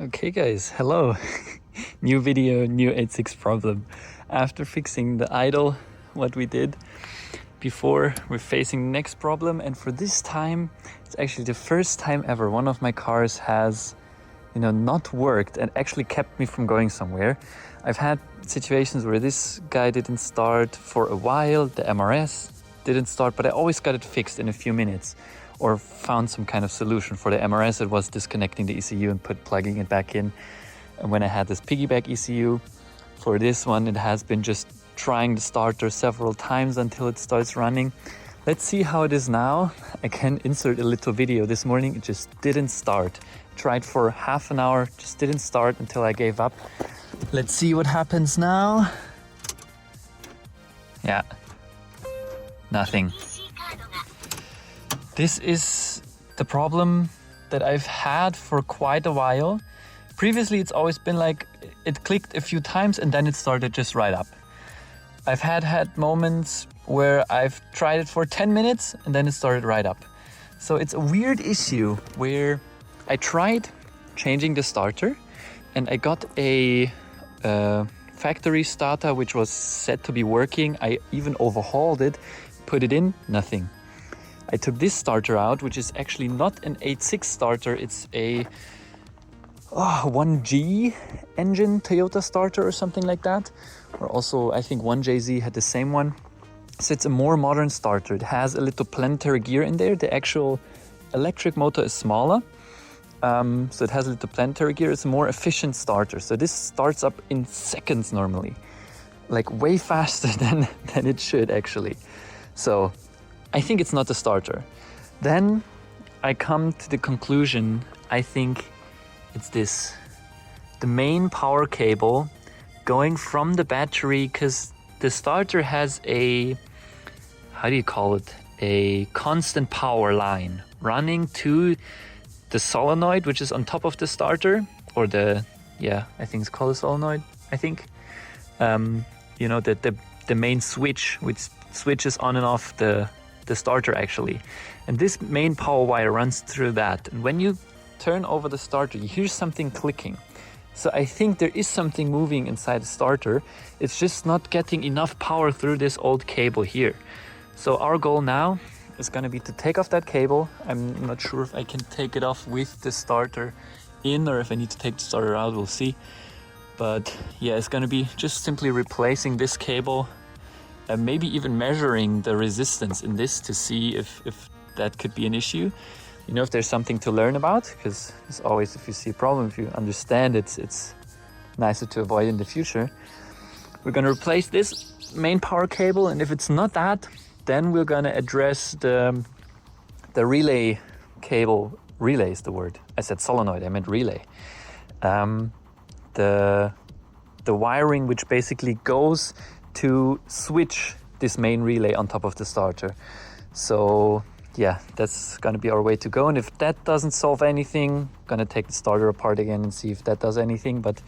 Okay guys, hello. New video, new AE86 problem. After fixing the idle, what we did before, we're facing the next problem, and for this time, it's actually the first time ever one of my cars has, not worked and actually kept me from going somewhere. I've had situations where this guy didn't start for a while, the MRS didn't start, but I always got it fixed in a few minutes, or found some kind of solution. For the MRS, it was disconnecting the ECU and plugging it back in. And when I had this piggyback ECU, for this one, it has been just trying the starter several times until it starts running. Let's see how it is now. I can insert a little video. This morning, it just didn't start. Tried for half an hour, just didn't start until I gave up. Let's see what happens now. Yeah, nothing. This is the problem that I've had for quite a while. Previously, it's always been like it clicked a few times and then it started just right up. I've had moments where I've tried it for 10 minutes and then it started right up. So it's a weird issue where I tried changing the starter and I got a factory starter which was set to be working. I even overhauled it, put it in, nothing. I took this starter out, which is actually not an AE86 starter, it's a 1G engine Toyota starter or something like that. Or also, I think 1JZ had the same one. So it's a more modern starter. It has a little planetary gear in there. The actual electric motor is smaller. So it has a little planetary gear. It's a more efficient starter. So this starts up in seconds normally. Like way faster than it should actually. So I think it's not a starter. Then I come to the conclusion, I think it's this. The main power cable going from the battery, because the starter has a, how do you call it? A constant power line running to the solenoid, which is on top of the starter, or I think it's called a solenoid, I think. The main switch, which switches on and off the starter actually. And this main power wire runs through that. And when you turn over the starter, you hear something clicking. So I think there is something moving inside the starter. It's just not getting enough power through this old cable here. So our goal now is going to be to take off that cable. I'm not sure if I can take it off with the starter in or if I need to take the starter out, we'll see. But yeah, it's going to be just simply replacing this cable. Maybe even measuring the resistance in this to see if that could be an issue. If there's something to learn about, because as always, if you see a problem, if you understand it, it's nicer to avoid in the future. We're going to replace this main power cable, and if it's not that, then we're going to address the relay cable. Relay is the word. I said solenoid, I meant relay. The wiring which basically goes to switch this main relay on top of the starter. So yeah, that's gonna be our way to go. And if that doesn't solve anything, gonna take the starter apart again and see if that does anything. But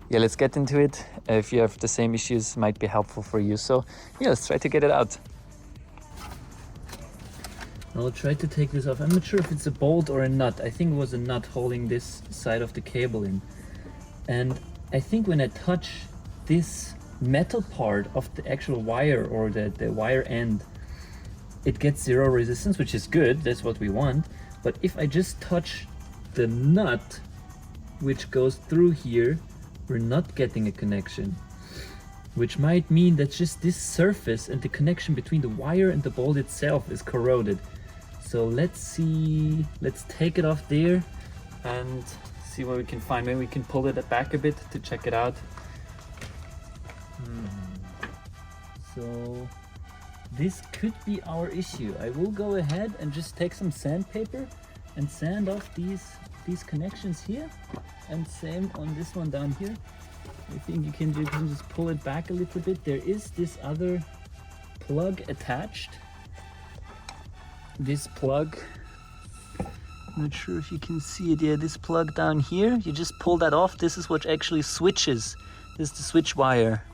yeah, let's get into it. If you have the same issues, might be helpful for you. So yeah, let's try to get it out. I'll try to take this off. I'm not sure if it's a bolt or a nut. I think it was a nut holding this side of the cable in. And I think when I touch this metal part of the actual wire or the wire end, it gets zero resistance, which is good, that's what we want. But if I just touch the nut which goes through here, we're not getting a connection, which might mean that just this surface and the connection between the wire and the bolt itself is corroded. So let's see, let's take it off there and see what we can find. Maybe we can pull it back a bit to check it out. So this could be our issue. I will go ahead and just take some sandpaper and sand off these connections here, and same on this one down here. I think you can just pull it back a little bit. There is this other plug attached. This plug, I'm not sure if you can see it. Yeah, this plug down here, you just pull that off. This is what actually switches. This is the switch wire.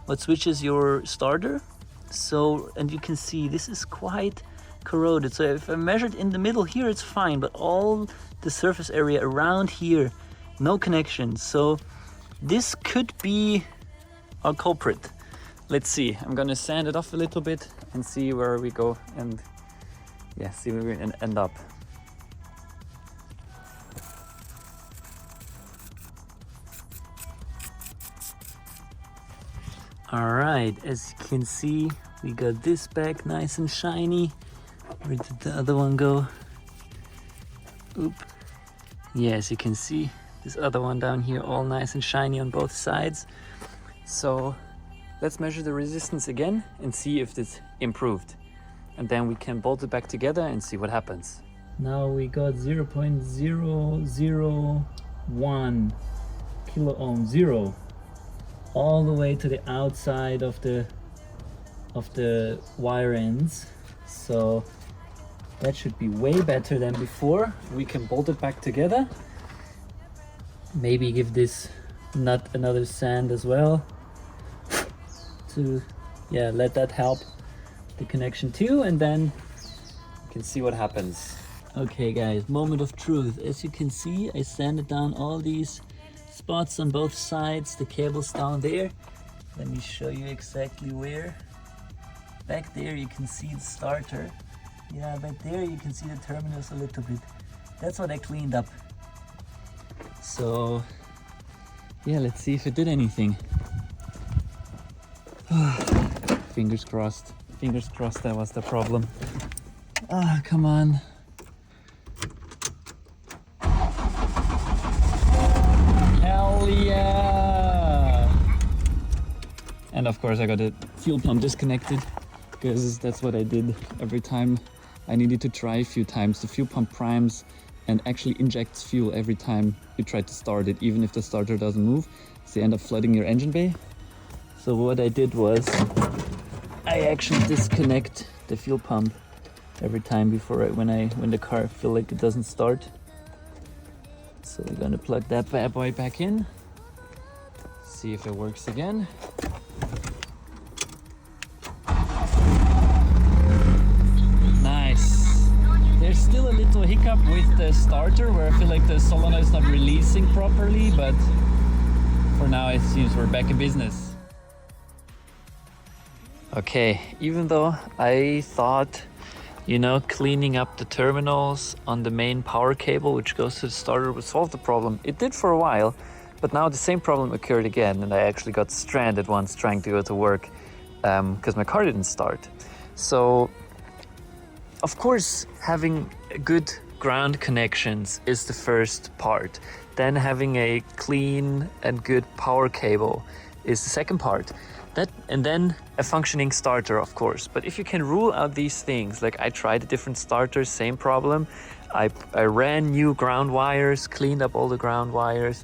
What switches your starter. So, and you can see this is quite corroded. So if I measured in the middle here, it's fine, but all the surface area around here no connection. So this could be our culprit. Let's see, I'm gonna sand it off a little bit and see where we go, and yeah, see where we end up. All right, as you can see, we got this back nice and shiny. Where did the other one go? Oop. Yeah, as you can see, this other one down here all nice and shiny on both sides. So let's measure the resistance again and see if it's improved. And then we can bolt it back together and see what happens. Now we got 0.001 kilo ohm, zero, all the way to the outside of the wire ends. So that should be way better than before. We can bolt it back together. Maybe give this nut another sand as well to, yeah, let that help the connection too, and then you can see what happens. Okay guys, moment of truth. As you can see, I sanded down all these spots on both sides, the cable's down there. Let me show you exactly where. Back there you can see the starter. Yeah, back there you can see the terminals a little bit. That's what I cleaned up. So yeah, let's see if it did anything. Fingers crossed. Fingers crossed that was the problem. Ah, come on. Hell yeah! And of course I got the fuel pump disconnected, because that's what I did every time I needed to try a few times. The fuel pump primes and actually injects fuel every time you try to start it, even if the starter doesn't move. So you end up flooding your engine bay. So what I did was I actually disconnect the fuel pump every time before when the car feel like it doesn't start. So we're gonna plug that bad boy back in, see if it works again. Nice. There's still a little hiccup with the starter where I feel like the solenoid is not releasing properly, but for now it seems we're back in business. Okay, even though I thought, you know, cleaning up the terminals on the main power cable which goes to the starter would solve the problem, it did for a while, but now the same problem occurred again, and I actually got stranded once trying to go to work because my car didn't start. So of course having good ground connections is the first part. Then having a clean and good power cable is the second part. And then a functioning starter, of course. But if you can rule out these things, like I tried a different starters, same problem. I ran new ground wires, cleaned up all the ground wires,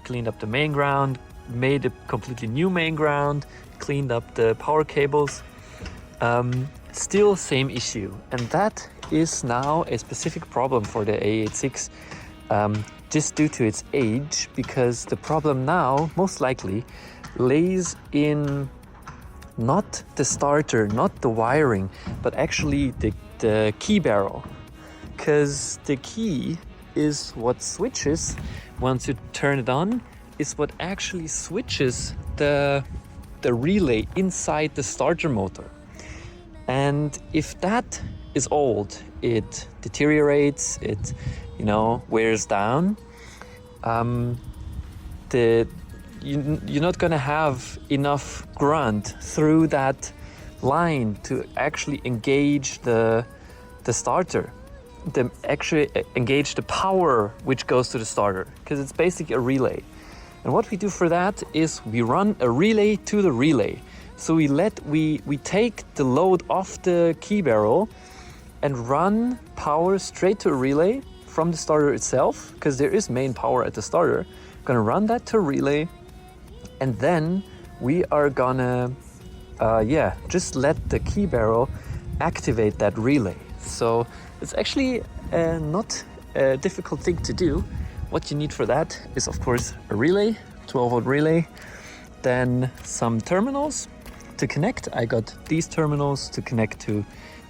cleaned up the main ground, made a completely new main ground, cleaned up the power cables. Still same issue. And that is now a specific problem for the AE86, just due to its age, because the problem now, most likely, lays in not the starter, not the wiring, but actually the key barrel. Because the key is what switches, once you turn it on, is what actually switches the relay inside the starter motor. And if that is old, it deteriorates, it, you know, wears down, you're not going to have enough grunt through that line to actually engage the starter, to actually engage the power which goes to the starter, because it's basically a relay. And what we do for that is we run a relay to the relay. So we take the load off the key barrel and run power straight to a relay from the starter itself, because there is main power at the starter. Gonna run that to a relay, and then we are gonna just let the key barrel activate that relay. So it's actually not a difficult thing to do. What you need for that is, of course, a relay, 12-volt relay, then some terminals to connect. I got these terminals to connect to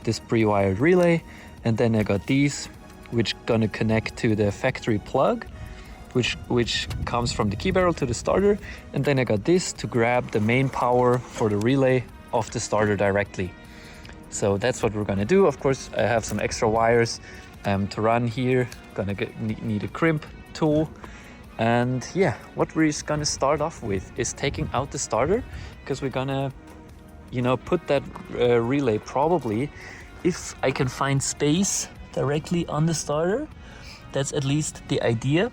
this pre-wired relay, and then I got these which gonna connect to the factory plug, which comes from the key barrel to the starter, and then I got this to grab the main power for the relay of the starter directly. So that's what we're gonna do. Of course, I have some extra wires to run here. Need a crimp tool. And yeah, what we're gonna start off with is taking out the starter, because we're gonna, you know, put that relay probably, if I can find space directly on the starter. That's at least the idea.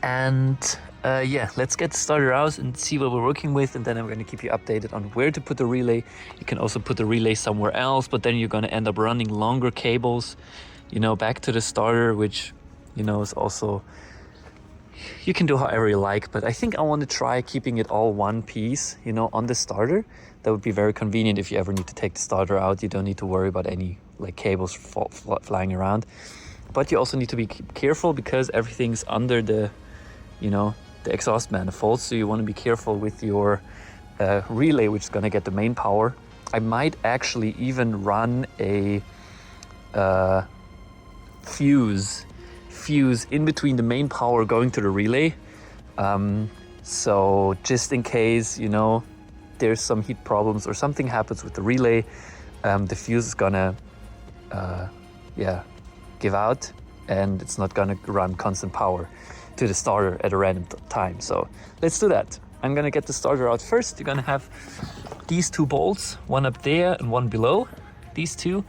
And yeah, let's get the starter out and see what we're working with, and then I'm going to keep you updated on where to put the relay. You can also put the relay somewhere else, but then you're going to end up running longer cables, you know, back to the starter, which, you know, is also, you can do however you like, but I think I want to try keeping it all one piece, you know, on the starter. That would be very convenient if you ever need to take the starter out. You don't need to worry about any like cables flying around. But you also need to be careful because everything's under the, you know, the exhaust manifold. So you want to be careful with your relay, which is going to get the main power. I might actually even run a fuse in between the main power going to the relay. So just in case, you know, there's some heat problems or something happens with the relay, the fuse is gonna, yeah, give out, and it's not gonna run constant power to the starter at a random time. So let's do that. I'm gonna get the starter out first. You're gonna have these two bolts, one up there and one below, these two.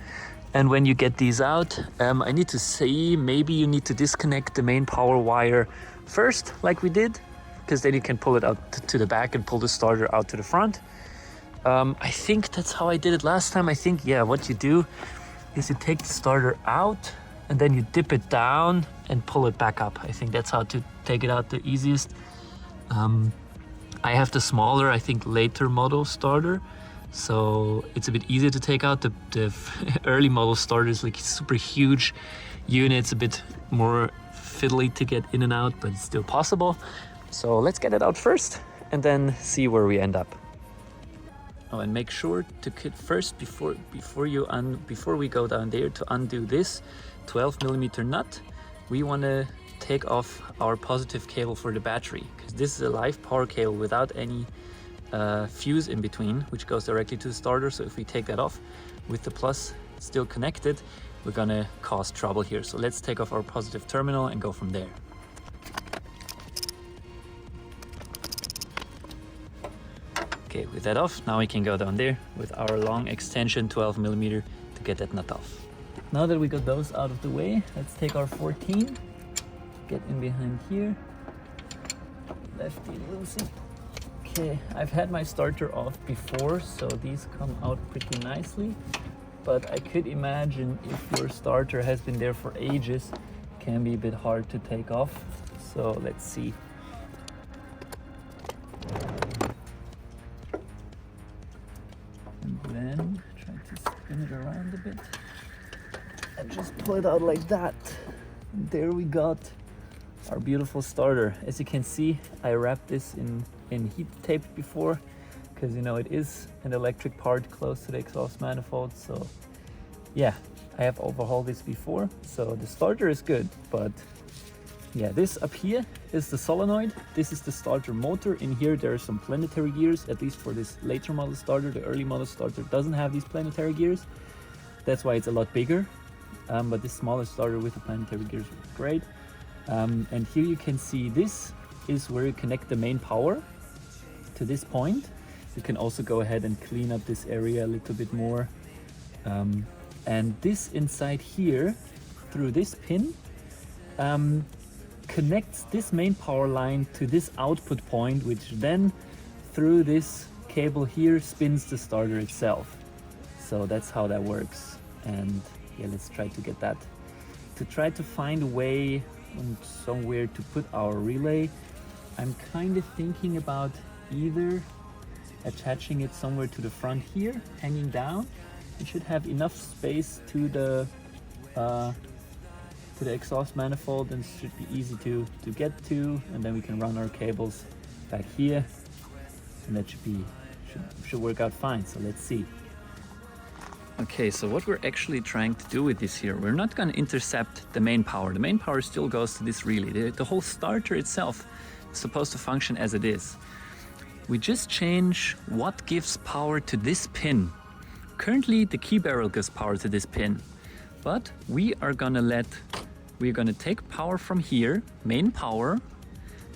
And when you get these out, I need to see, maybe you need to disconnect the main power wire first, like we did, because then you can pull it out to the back and pull the starter out to the front. I think that's how I did it last time. I think, yeah, what you do is you take the starter out and then you dip it down and pull it back up. I think that's how to take it out the easiest. I have the smaller, I think, later model starter, so it's a bit easier to take out. The early model starter is like super huge unit. It's a bit more fiddly to get in and out, but it's still possible. So let's get it out first and then see where we end up. Oh, and make sure to cut first before we go down there to undo this 12mm nut. We want to take off our positive cable for the battery, because this is a live power cable without any fuse in between, which goes directly to the starter. So if we take that off with the plus still connected, we're gonna cause trouble here. So let's take off our positive terminal and go from there. Okay, with that off, now we can go down there with our long extension 12mm to get that nut off. Now that we got those out of the way, let's take our 14, get in behind here, lefty loosey. Okay, I've had my starter off before, so these come out pretty nicely, but I could imagine if your starter has been there for ages, it can be a bit hard to take off. So let's see. And then try to spin it around a bit and just pull it out like that. And there we got our beautiful starter. As you can see, I wrapped this in heat tape before, because, you know, it is an electric part close to the exhaust manifold. So yeah, I have overhauled this before, so the starter is good. But yeah, this up here is the solenoid. This is the starter motor. In here there are some planetary gears, at least for this later model starter. The early model starter doesn't have these planetary gears. That's why it's a lot bigger. But this smaller starter with the planetary gears is great. And here you can see this is where you connect the main power to this point. You can also go ahead and clean up this area a little bit more. And this inside here, through this pin, connects this main power line to this output point, which then through this cable here spins the starter itself. So that's how that works. And yeah, let's try to get that, to try to find a way and somewhere to put our relay. I'm kind of thinking about either attaching it somewhere to the front here, hanging down. It should have enough space to the exhaust manifold, and should be easy to get to, and then we can run our cables back here, and that should work out fine. So let's see. Okay, so what we're actually trying to do with this here, we're not going to intercept the main power. The main power still goes to this relay. The whole starter itself is supposed to function as it is. We just change what gives power to this pin. Currently, the key barrel gives power to this pin, but we're gonna take power from here, main power.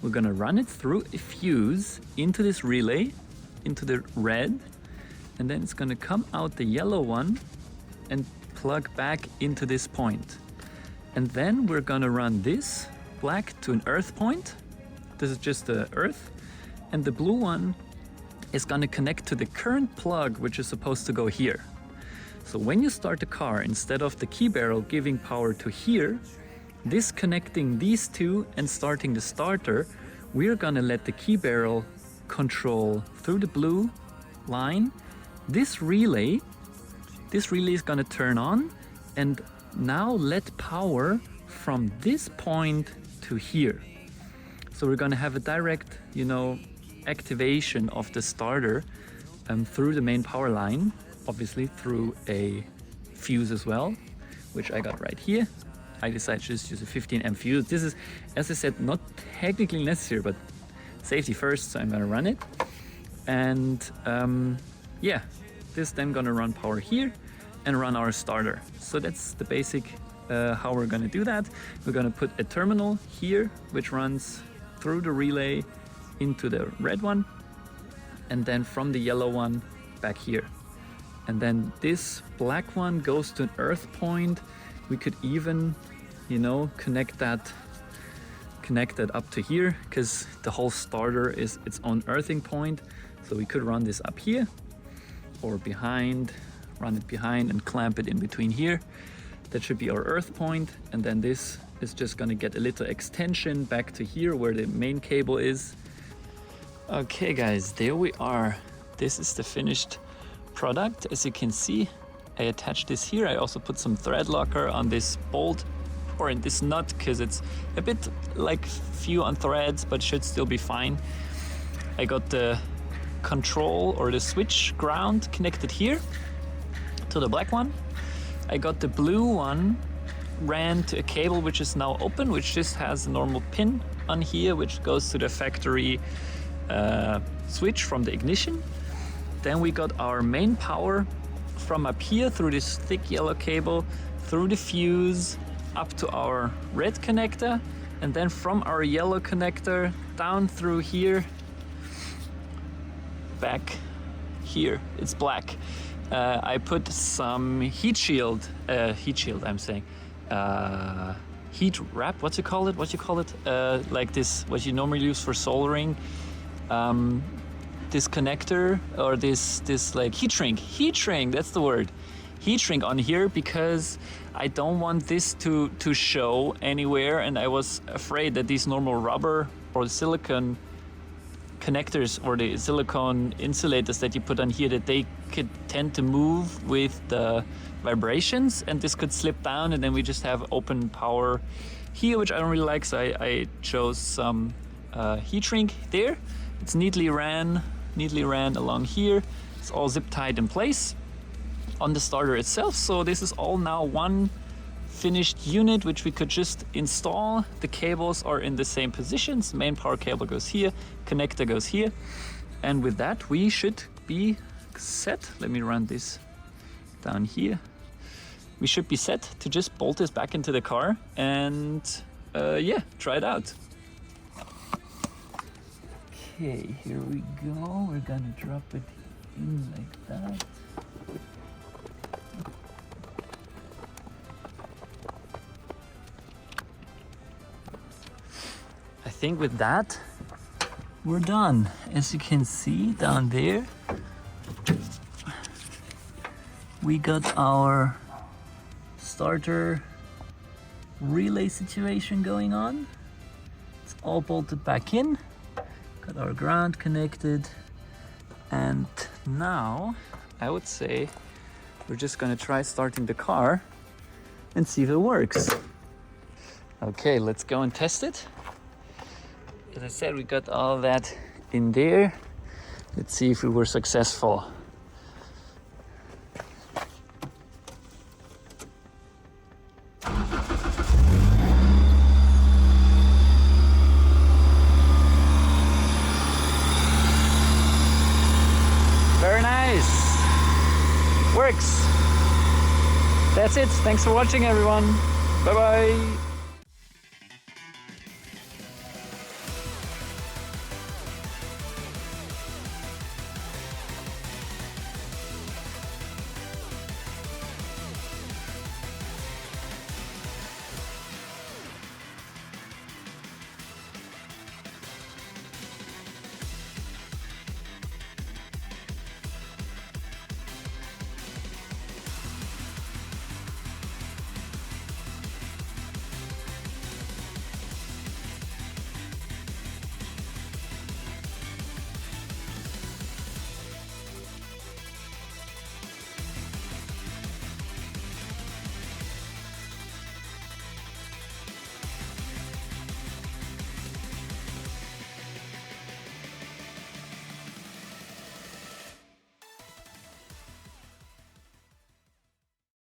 We're gonna run it through a fuse into this relay, into the red, and then it's gonna come out the yellow one and plug back into this point. And then we're gonna run this black to an earth point. This is just the earth. And the blue one is gonna connect to the current plug, which is supposed to go here. So when you start the car, instead of the key barrel giving power to here, disconnecting these two and starting the starter, we're gonna let the key barrel control through the blue line. This relay is gonna turn on and now let power from this point to here. So we're gonna have a direct, activation of the starter through the main power line, obviously through a fuse as well, which I got right here. I decided to just use a 15 amp fuse. This is, as I said, not technically necessary, but safety first, so I'm gonna run it. And yeah, this then gonna run power here and run our starter. So that's the basic how we're gonna do that. We're gonna put a terminal here, which runs through the relay into the red one, and then from the yellow one back here. And then this black one goes to an earth point. We could even, connect that up to here, because the whole starter is its own earthing point. So we could run this up here or behind, run it behind and clamp it in between here. That should be our earth point. And then this is just gonna get a little extension back to here where the main cable is. Okay guys, there we are. This is the finished product. As you can see, I attached this here. I also put some thread locker on this bolt or in this nut, because it's a bit like few on threads, but should still be fine. I got the control or the switch ground connected here to the black one. I got the blue one ran to a cable which is now open, which just has a normal pin on here, which goes to the factory switch from the ignition. Then we got our main power from up here through this thick yellow cable, through the fuse, up to our red connector, and then from our yellow connector down through here, back here, it's black. I put some heat wrap, what you call it? Like this, what you normally use for soldering. This connector or this like heat shrink, that's the word. Heat shrink on here, because I don't want this to show anywhere, and I was afraid that these normal rubber or silicone connectors or the silicone insulators that you put on here, that they could tend to move with the vibrations, and this could slip down, and then we just have open power here, which I don't really like. So I chose some heat shrink there. It's neatly ran along here. It's all zip tied in place on the starter itself. So this is all now one finished unit, which we could just install. The cables are in the same positions. Main power cable goes here, connector goes here. And with that, we should be set. Let me run this down here. We should be set to just bolt this back into the car and yeah, try it out. Okay, here we go. We're gonna drop it in like that. I think with that, we're done. As you can see down there, we got our starter relay situation going on. It's all bolted back in. Got our ground connected, and now I would say we're just gonna try starting the car and see if it works. Okay, let's go and test it. As I said, we got all that in there. Let's see if we were successful. works. That's it. Thanks for watching, everyone. Bye bye.